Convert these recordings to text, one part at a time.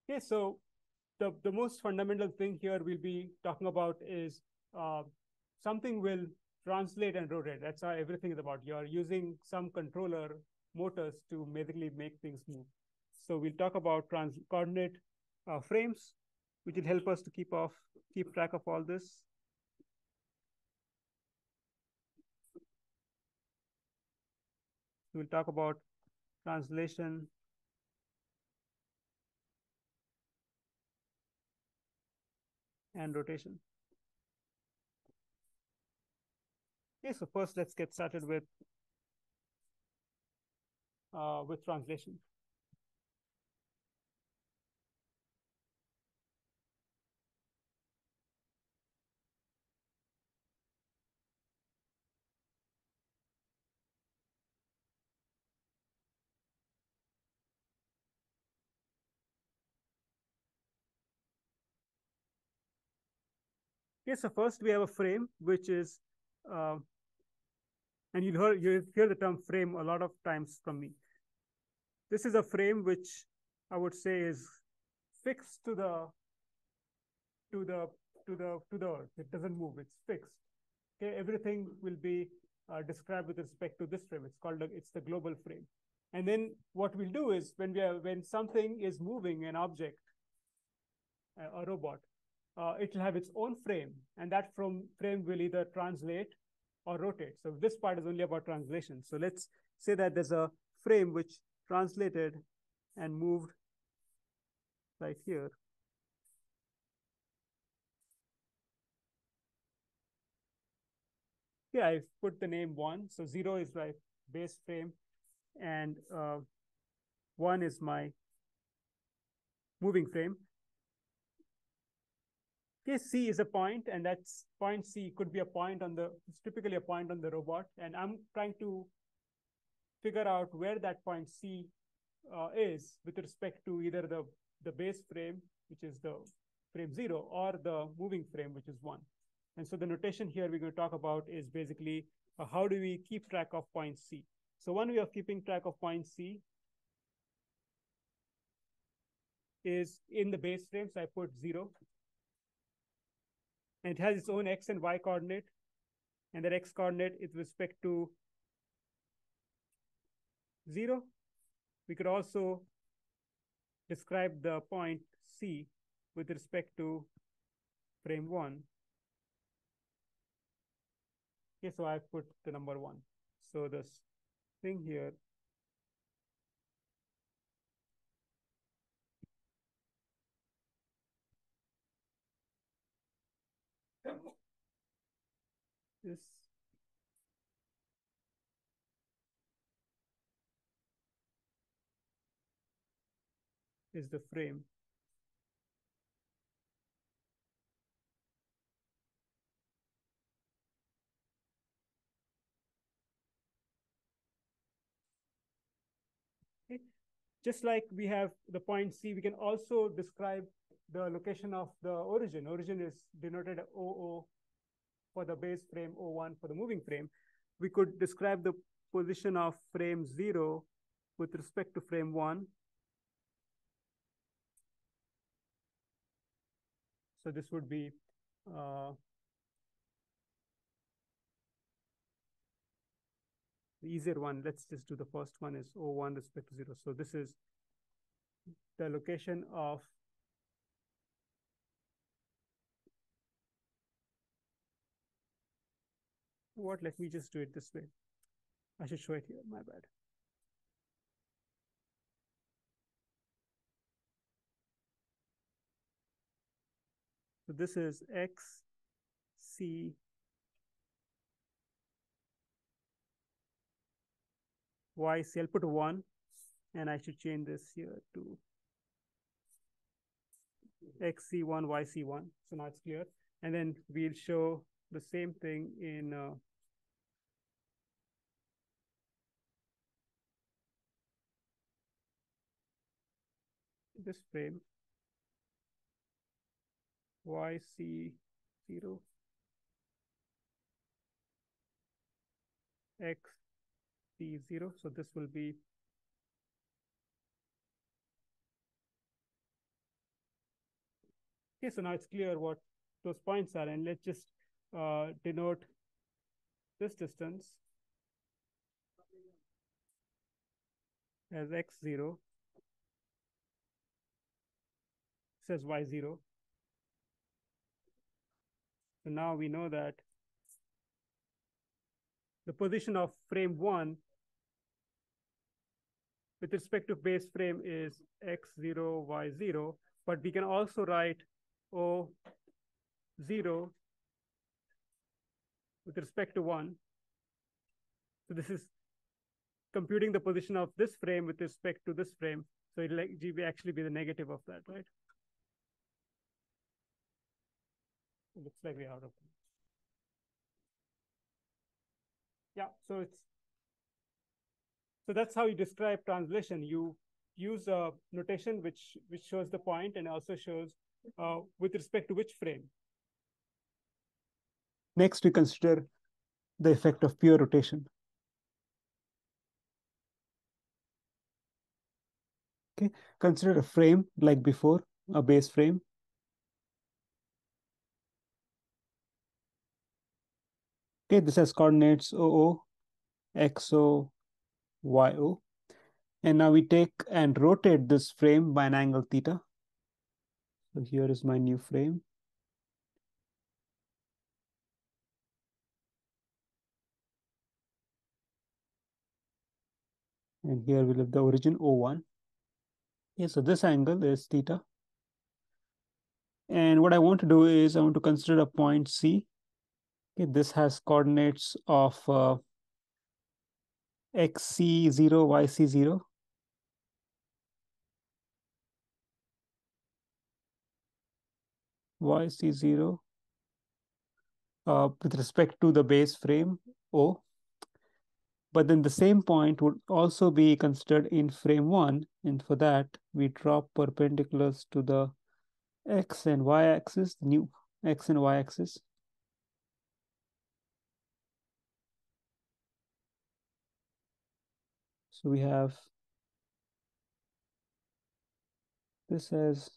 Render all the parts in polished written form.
Okay, so the most fundamental thing here we'll be talking about is something will translate and rotate. That's how everything is about. You're using some controller motors to basically make things move. So we'll talk about coordinate frames, which will help us to keep track of all this. We'll talk about translation and rotation. Okay, so first let's get started with translation. Okay, so first we have a frame, which is, and you hear the term frame a lot of times from me. This is a frame which I would say is fixed to the earth. It doesn't move. It's fixed. Okay, everything will be described with respect to this frame. It's the global frame. And then what we'll do is when something is moving, an object, a robot, it will have its own frame, and that frame will either translate or rotate. So this part is only about translation. So let's say that there's a frame which translated and moved right here. Yeah, I've put the name 1. So 0 is my base frame, and 1 is my moving frame. Okay, C is a point, and that's point C could be a point it's typically a point on the robot. And I'm trying to figure out where that point C is with respect to either the base frame, which is the frame 0, or the moving frame, which is 1. And so the notation here we're going to talk about is basically how do we keep track of point C. So one way of keeping track of point C is in the base frame. So I put 0. And it has its own x and y coordinate. And that x coordinate is with respect to 0. We could also describe the point C with respect to frame 1. Okay, so I put the number 1. So this thing here this is the frame. Okay. Just like we have the point C, we can also describe the location of the origin. Origin is denoted OO for the base frame, O1 for the moving frame. We could describe the position of frame 0 with respect to frame 1. So this would be the easier one. Let's just do the first one is O1 respect to 0. So this is the location of what? Let me just do it this way. I should show it here. My bad. So this is X, C, Y, C. I'll put 1, and I should change this here to XC1, YC1. So now it's clear. And then we'll show the same thing in this frame. YC0, XC0. So this will be Okay, so now it's clear what those points are, and let's just denote this distance as x0, this as y0. So now we know that the position of frame 1 with respect to base frame is x0, y0, but we can also write O0 with respect to 1. So this is computing the position of this frame with respect to this frame. So it'll actually be the negative of that, right? It looks like we're out of time. Yeah, so that's how you describe translation. You use a notation which shows the point and also shows with respect to which frame. Next, we consider the effect of pure rotation. Okay, consider a frame like before, a base frame. Okay, this has coordinates OO, XO, YO. And now we take and rotate this frame by an angle theta. So here is my new frame. And here we have the origin O1. Yeah, so this angle is theta. And what I want to do is I want to consider a point C. Okay, this has coordinates of xc0, yc0. yc0 with respect to the base frame O. But then the same point would also be considered in frame 1. And for that, we drop perpendiculars to the x and y axis, new x and y axis. So we have this as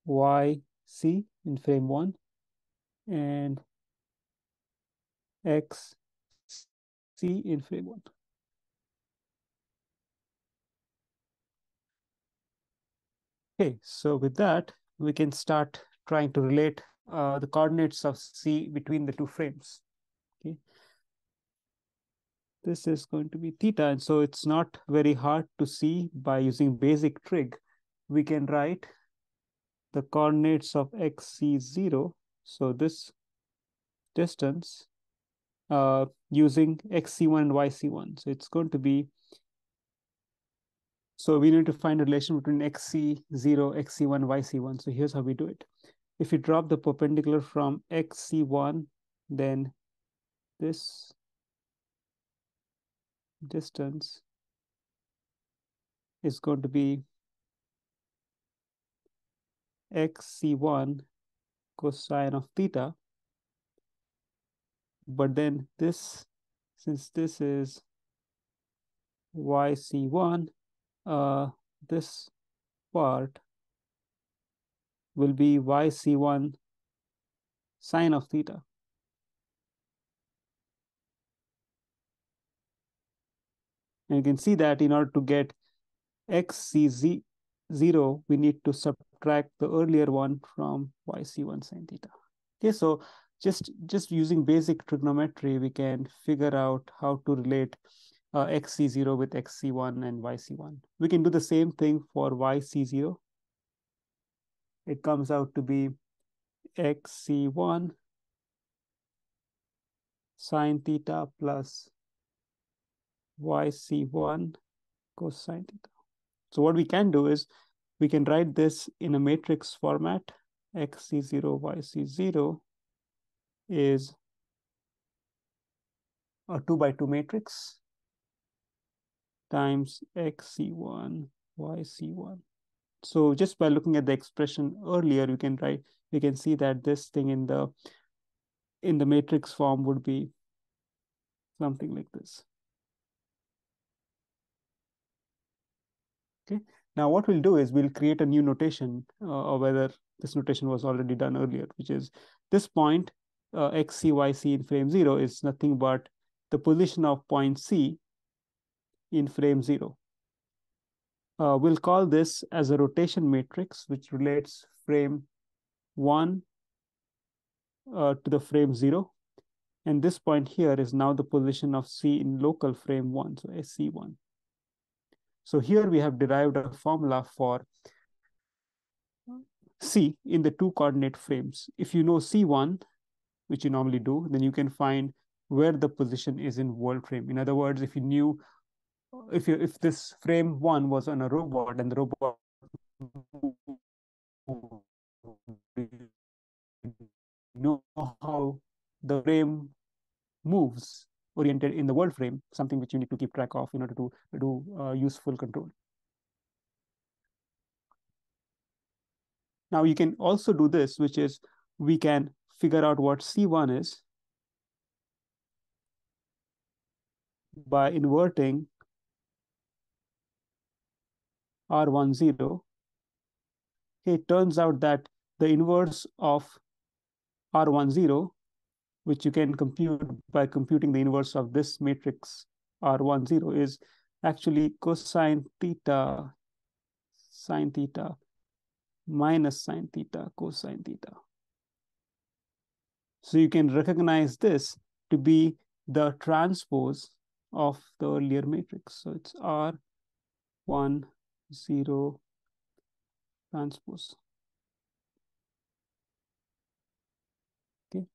yc in frame 1 and xc in frame 1. Okay, so with that, we can start trying to relate the coordinates of C between the two frames. Okay, this is going to be theta, and so it's not very hard to see by using basic trig. We can write the coordinates of xc0, so this distance, using xc1 and yc1. So it's going to be, so we need to find a relation between xc0, xc1, yc1. So here's how we do it. If you drop the perpendicular from xc1, then this distance is going to be xc1 cosine of theta. But then this, since this is yc1, this part will be yc1 sine of theta. And you can see that in order to get xc0, we need to subtract the earlier one from yc1 sine theta. Okay, so just using basic trigonometry, we can figure out how to relate xc0 with xc1 and yc1. We can do the same thing for yc0. It comes out to be xc1 sine theta plus yc1 cosine theta. So what we can do is we can write this in a matrix format. xc0, yc0 is a 2 by 2 matrix times xc1, yc1. So just by looking at the expression earlier, we can see that this thing in the matrix form would be something like this. Okay. Now what we'll do is we'll create a new notation, or whether this notation was already done earlier, which is this point, x, c, y, c in frame 0 is nothing but the position of point C in frame 0. We'll call this as a rotation matrix, which relates frame 1 to the frame 0. And this point here is now the position of C in local frame 1, so SC1. So here we have derived a formula for C in the two coordinate frames. If you know C1, which you normally do, then you can find where the position is in world frame. In other words, if you knew, if this frame 1 was on a robot and the robot know how the frame moves oriented in the world frame, something which you need to keep track of in order to do useful control. Now you can also do this, which is we can figure out what C1 is by inverting R10. It turns out that the inverse of R10, which you can compute by computing the inverse of this matrix R10, is actually cosine theta sine theta minus sine theta cosine theta. So you can recognize this to be the transpose of the earlier matrix. So it's R10 transpose. Okay.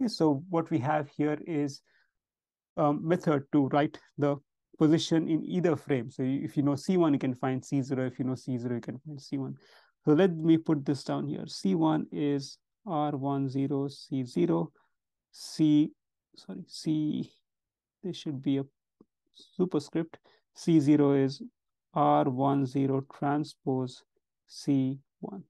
Okay, so what we have here is a method to write the position in either frame. So if you know C1, you can find C0. If you know C0, you can find C1. So let me put this down here. C1 is R10 C0. This should be a superscript. C0 is R10 transpose C1.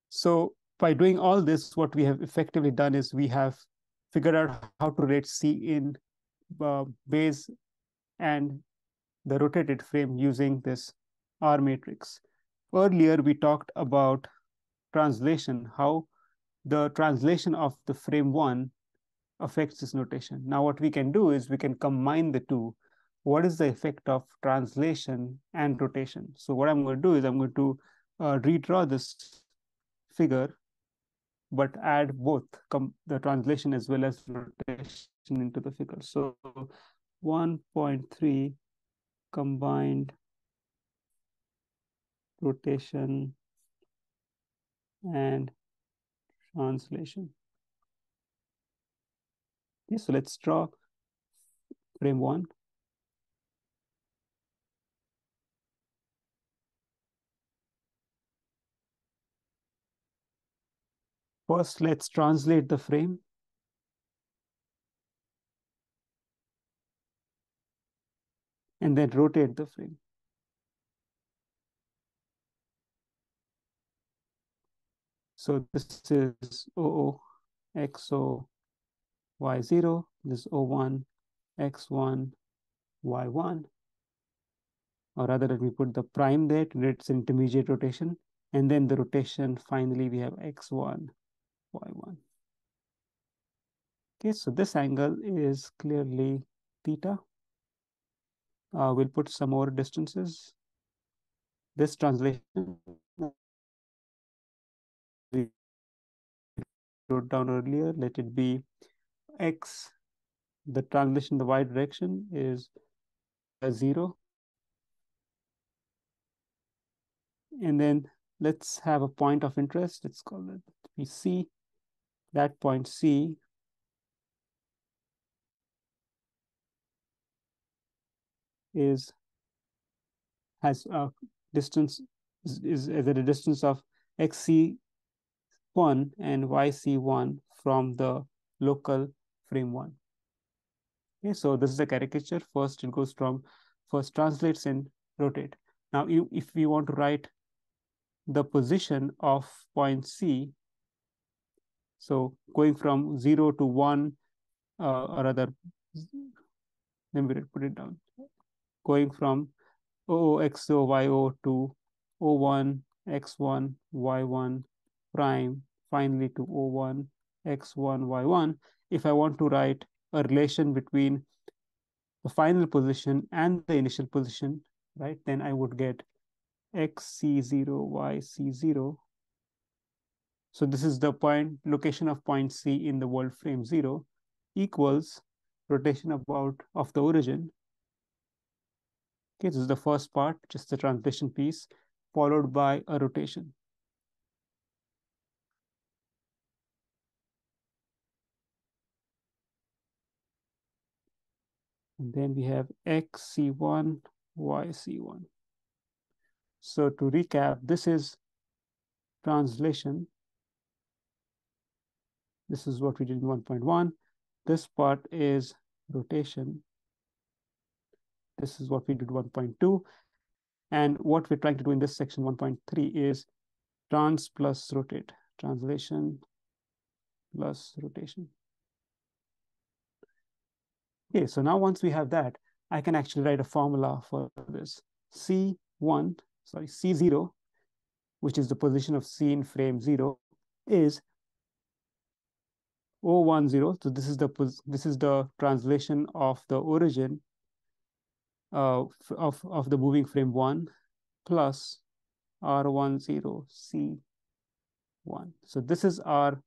So by doing all this, what we have effectively done is we have figured out how to relate C in base and the rotated frame using this R matrix. Earlier, we talked about translation, how the translation of the frame 1 affects this notation. Now, what we can do is we can combine the two. What is the effect of translation and rotation? So what I'm going to do is I'm going to redraw this figure, but add both the translation as well as rotation into the figure. So 1.3 combined rotation and translation. Okay, so let's draw frame 1. First, let's translate the frame. And then rotate the frame. So this is OO, XO, Y0. This is O1, X1, Y1. Or rather, let me put the prime there to its intermediate rotation. And then the rotation, finally, we have X1, Y1. Okay, so this angle is clearly theta. We'll put some more distances. This translation we wrote down earlier, let it be X. The translation in the y direction is 0. And then let's have a point of interest. Let's call it PC. That point C has a distance is at a distance of XC1 and YC1 from the local frame 1. Okay, so this is a caricature. First, it goes from first translates and rotate. Now, if we want to write the position of point C, so going from 0 to 1, or rather, let me put it down. Going from OOXOYO to O1 X1 Y1 prime, finally to O1 X1 Y1. If I want to write a relation between the final position and the initial position, right, then I would get XC0 YC0. So this is the point location of point C in the world frame 0 equals rotation about of the origin. Okay, this is the first part, just the translation piece, followed by a rotation. And then we have XC1, YC1. So to recap, this is translation. This is what we did in 1.1. This part is rotation. This is what we did 1.2. And what we're trying to do in this section 1.3 is trans plus rotate, translation plus rotation. Okay, so now once we have that, I can actually write a formula for this. C1, sorry, C0, which is the position of C in frame 0, is O10. So this is the translation of the origin of the moving frame 1 plus R10 C1. So this is our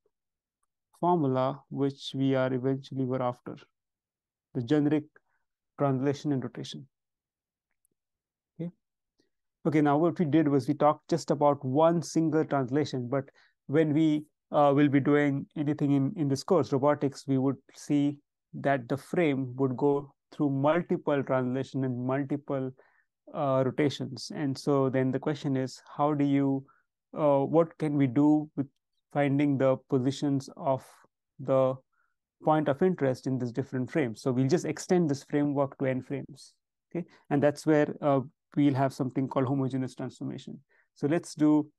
formula which we are eventually were after, the generic translation and rotation. Okay. Okay, now what we did was we talked just about one single translation, but when we will be doing anything in this course, robotics, we would see that the frame would go through multiple translation and multiple rotations. And so then the question is, how do you, what can we do with finding the positions of the point of interest in this different frames? So we'll just extend this framework to n frames. Okay, and that's where we'll have something called homogeneous transformation. So let's do,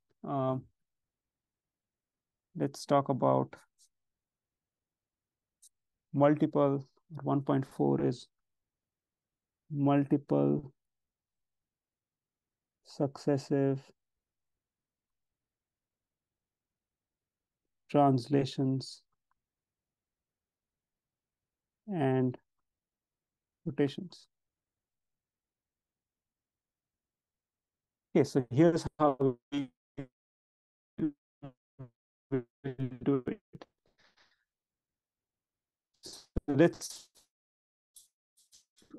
let's talk about multiple. 1.4 is multiple successive translations and rotations. Okay, so here's how we do it. So let's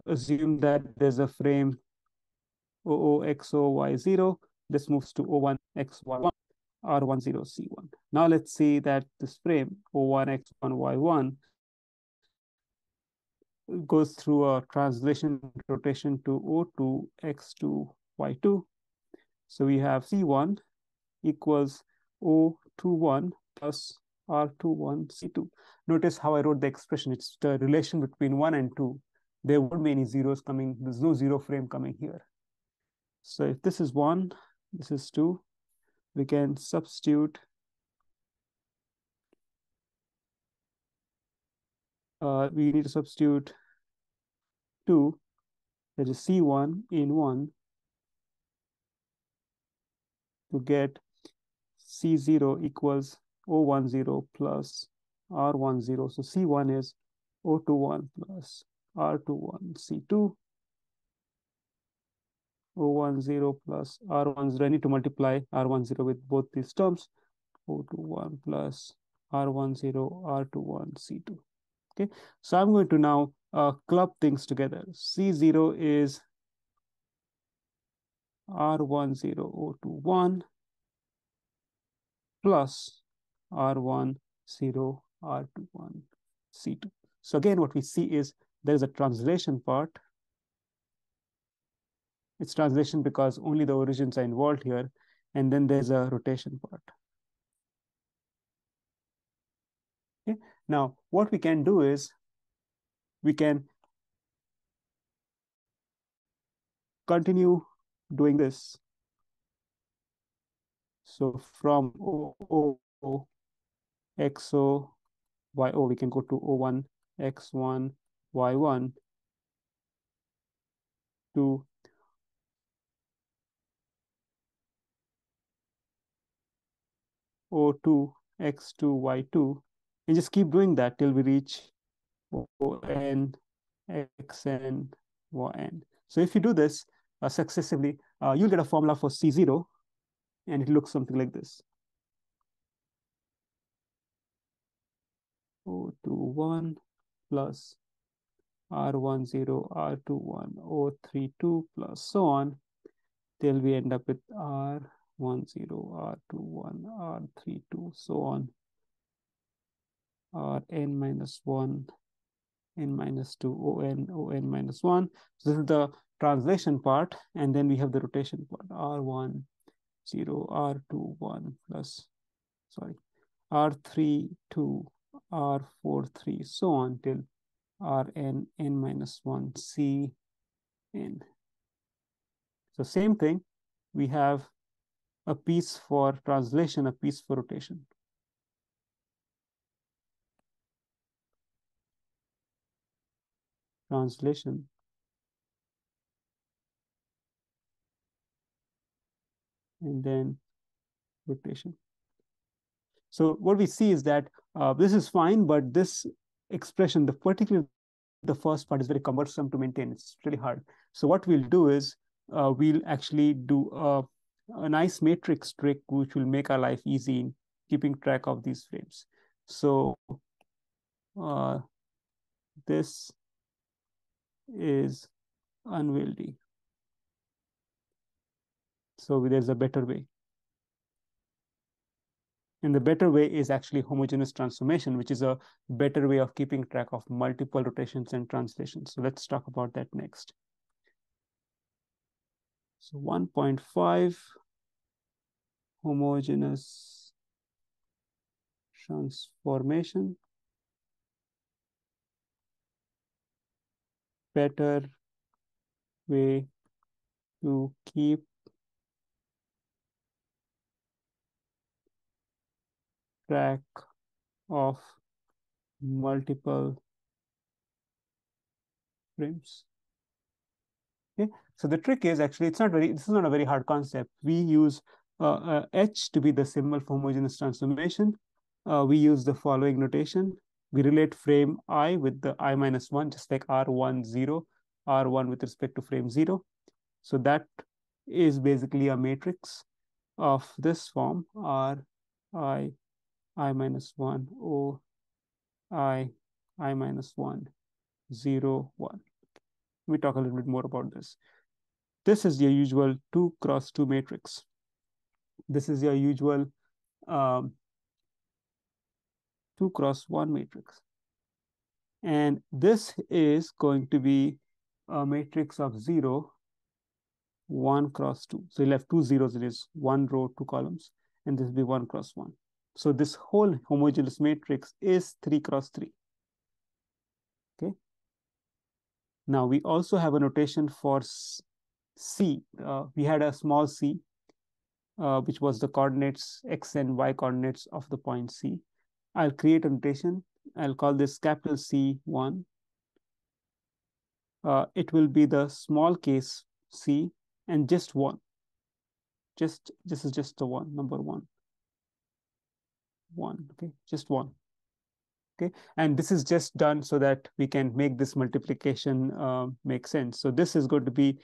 assume that there's a frame OOXOY0. This moves to O1XY1, R10C1. Now let's see that this frame O1X1Y1 goes through a translation rotation to O2X2Y2. So we have C1 equals O21 plus R21C2. Notice how I wrote the expression. It's the relation between 1 and 2. There won't be any zeros coming. There's no zero frame coming here. So if this is 1, this is 2, we can substitute we need to substitute 2, that is C1 in 1, to get C0 equals O10 plus R10. So C1 is O21 plus R21 C2. O10 plus R10. I need to multiply R10 with both these terms. O21 plus R10 R21 C2. Okay, so I'm going to now club things together. C0 is R10 O21 plus R10 R21 C2. So again, what we see is there is a translation part. It's translation because only the origins are involved here. And then there's a rotation part. Okay. Now, what we can do is we can continue doing this. So from O, XO, YO, we can go to O1, X1, Y1 to O2, X2, Y2, and just keep doing that till we reach ON, XN, YN. So if you do this successively, you'll get a formula for C0, and it looks something like this. O21 plus R10, R21, O32 plus so on till we end up with R10, R21, R32, so on, Rn minus 1, n minus 2, on minus 1. So this is the translation part, and then we have the rotation part, R10, R21 plus, sorry, R32, R43, so on till Rn, n minus 1, C, n. So same thing, we have a piece for translation, a piece for rotation. Translation. And then rotation. So what we see is that this is fine, but this expression, particularly the first part, is very cumbersome to maintain. It's really hard. So what we'll do is we'll actually do a nice matrix trick, which will make our life easy in keeping track of these frames. So this is unwieldy. So there's a better way. And the better way is actually homogeneous transformation, which is a better way of keeping track of multiple rotations and translations. So let's talk about that next. So 1.5, homogeneous transformation. Better way to keep track of multiple frames. Okay, so the trick is actually, this is not a very hard concept. We use H to be the symbol for homogeneous transformation. We use the following notation. We relate frame I with the I minus 1, just like R10, R1 with respect to frame 0. So that is basically a matrix of this form, R, I minus 1, O, I minus 1, 0, 1. We talk a little bit more about this. This is your usual 2 cross 2 matrix. This is your usual 2 cross 1 matrix. And this is going to be a matrix of 0, 1 cross 2. So you'll have 2 zeros, it is 1 row, 2 columns, and this will be 1 cross 1. So this whole homogeneous matrix is 3 cross 3. Okay. Now we also have a notation for C. We had a small c, which was the coordinates, x and y coordinates of the point C. I'll create a notation. I'll call this capital C1. It will be the small case C and just 1. This is just the 1, number 1. 1, okay, just 1. Okay, and this is just done so that we can make this multiplication make sense. So this is going to be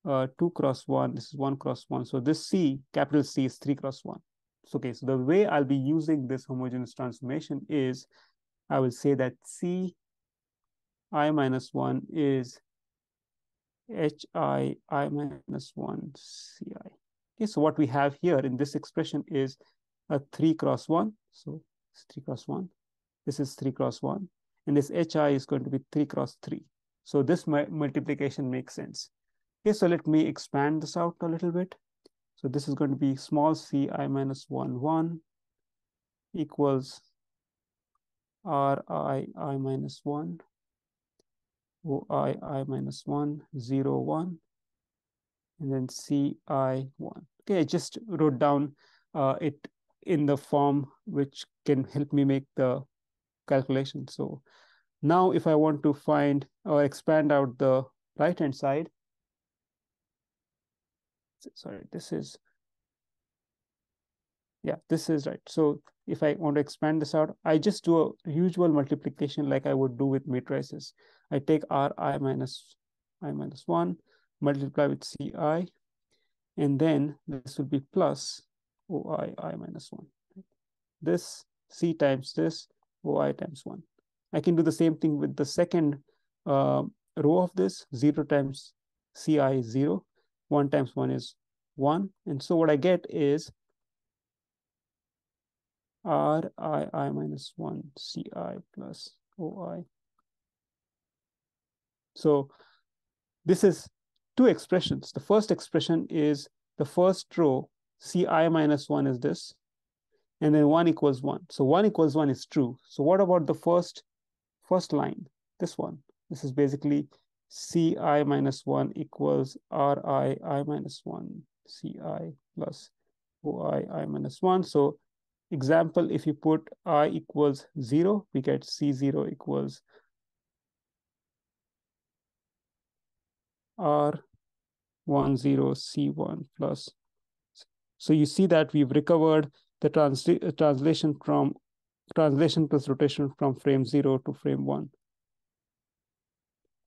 2 cross 1, this is 1 cross 1. So this C, capital C, is 3 cross 1. So, okay, so the way I'll be using this homogeneous transformation is I will say that C I minus 1 is HI minus 1 CI. Okay, so what we have here in this expression is a 3 cross 1. So it's 3 cross 1. This is 3 cross 1. And this HI is going to be 3 cross 3. So this multiplication makes sense. Okay, so let me expand this out a little bit. So this is going to be small c I minus 1, 1 equals R I minus 1, O I minus 1, 0, 1. and then CI1. Okay, I just wrote down it in the form which can help me make the calculation. So now if I want to find or expand out the right-hand side, sorry, this is, yeah, this is right. So if I want to expand this out, I just do a usual multiplication like I would do with matrices. I take Ri minus I minus 1, multiply with Ci, and then this will be plus OI I minus 1. This C times this, OI times 1. I can do the same thing with the second row of this. 0 times Ci is 0. 1 times 1 is 1. And so what I get is Rii minus 1 Ci plus OI. So this is two expressions. The first expression is the first row, Ci minus 1 is this, and then 1 equals 1. So 1 equals 1 is true. So what about the first line, this one? This is basically Ci minus 1 equals Rii minus 1 Ci plus OI I minus 1. So example, if you put I equals 0, we get C0 equals R10 C1 plus. So you see that we've recovered the translation plus rotation from frame 0 to frame 1.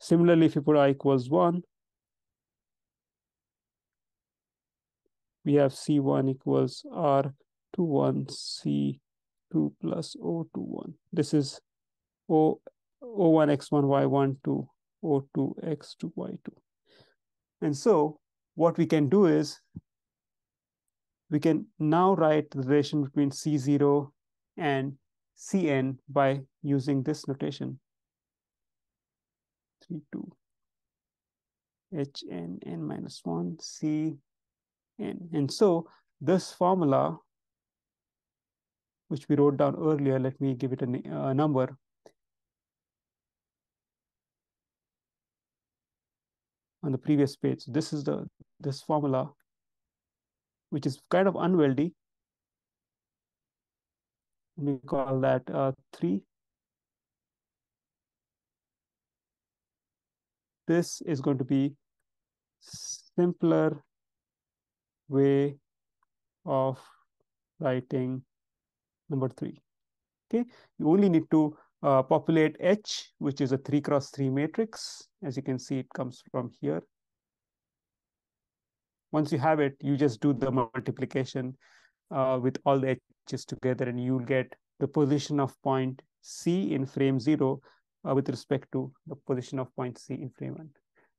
Similarly, if you put I equals 1, we have C1 equals R21 C2 plus O21. This is O1 X1 Y1 to O2 X2 Y2. And so what we can do is we can now write the relation between C0 and Cn by using this notation. 32 Hn n minus 1 Cn. And so this formula, which we wrote down earlier, let me give it a number. On the previous page. So this is this formula, which is kind of unwieldy. We call that 3. This is going to be simpler way of writing number 3. Okay, you only need to populate H, which is a 3 cross 3 matrix. As you can see, it comes from here. Once you have it, you just do the multiplication with all the H's together, and you'll get the position of point C in frame 0 with respect to the position of point C in frame 1.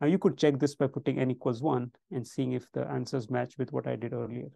Now you could check this by putting n equals 1 and seeing if the answers match with what I did earlier.